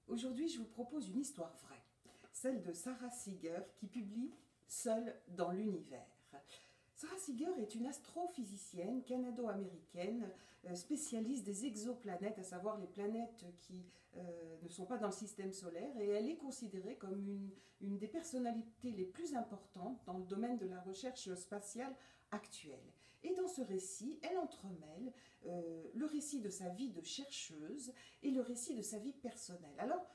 Aujourd'hui, je vous propose une histoire vraie, celle de Sara Seager qui publie Seule dans l'univers. Sara Seager est une astrophysicienne canado-américaine spécialiste des exoplanètes, à savoir les planètes qui ne sont pas dans le système solaire, et elle est considérée comme une des personnalités les plus importantes dans le domaine de la recherche spatiale actuelle. Et dans ce récit, elle entremêle le récit de sa vie de chercheuse et le récit de sa vie personnelle. Alors,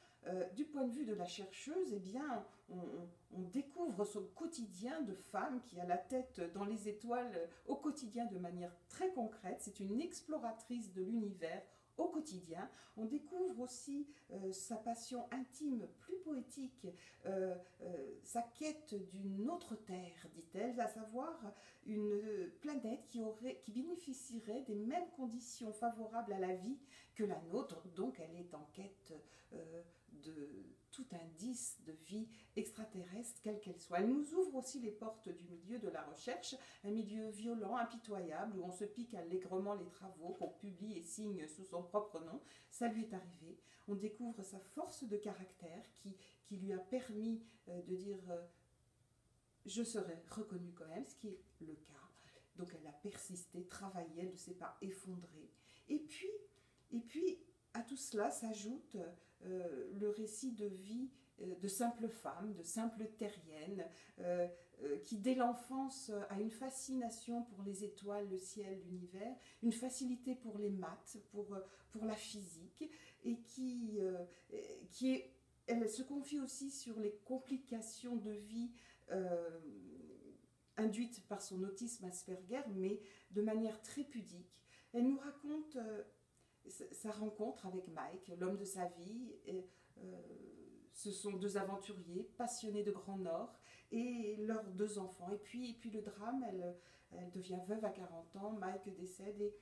du point de vue de la chercheuse, eh bien, on découvre son quotidien de femme qui a la tête dans les étoiles au quotidien de manière très concrète. C'est une exploratrice de l'univers au quotidien. On découvre aussi sa passion intime, plus poétique, sa quête d'une autre terre, dit-elle, à savoir une planète qui bénéficierait des mêmes conditions favorables à la vie que la nôtre. Donc elle est en quête de tout indice de vie extraterrestre, quelle qu'elle soit. Elle nous ouvre aussi les portes du milieu de la recherche, un milieu violent, impitoyable, où on se pique allègrement les travaux, qu'on publie et signe sous son propre nom. Ça lui est arrivé. On découvre sa force de caractère qui lui a permis de dire je serai reconnue quand même, ce qui est le cas. Donc elle a persisté, travaillé, elle ne s'est pas effondrée. Et puis à tout cela s'ajoute le récit de vie de simples femmes, de simples terriennes, qui dès l'enfance a une fascination pour les étoiles, le ciel, l'univers, une facilité pour les maths, pour la physique, et elle se confie aussi sur les complications de vie induites par son autisme Asperger, mais de manière très pudique. Elle nous raconte sa rencontre avec Mike, l'homme de sa vie. Ce sont deux aventuriers passionnés de Grand Nord et leurs deux enfants. Et puis le drame, elle devient veuve à 40 ans, Mike décède. Et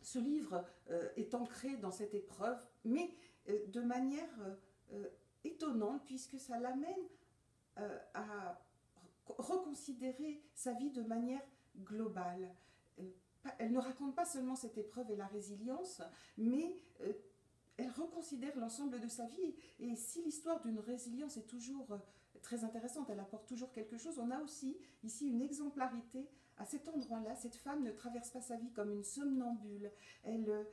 ce livre est ancré dans cette épreuve, mais de manière étonnante, puisque ça l'amène à reconsidérer sa vie de manière globale. Elle ne raconte pas seulement cette épreuve et la résilience, mais elle reconsidère l'ensemble de sa vie. Et si l'histoire d'une résilience est toujours très intéressante, elle apporte toujours quelque chose, on a aussi ici une exemplarité. À cet endroit-là, cette femme ne traverse pas sa vie comme une somnambule. Elle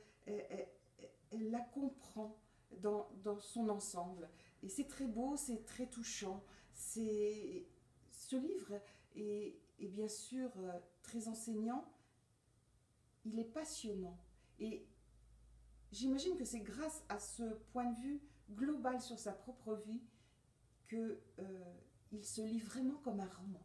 la comprend dans son ensemble. Et c'est très beau, c'est très touchant. Ce livre est bien sûr très enseignant. Il est passionnant. Et j'imagine que c'est grâce à ce point de vue global sur sa propre vie qu'il se lit vraiment comme un roman.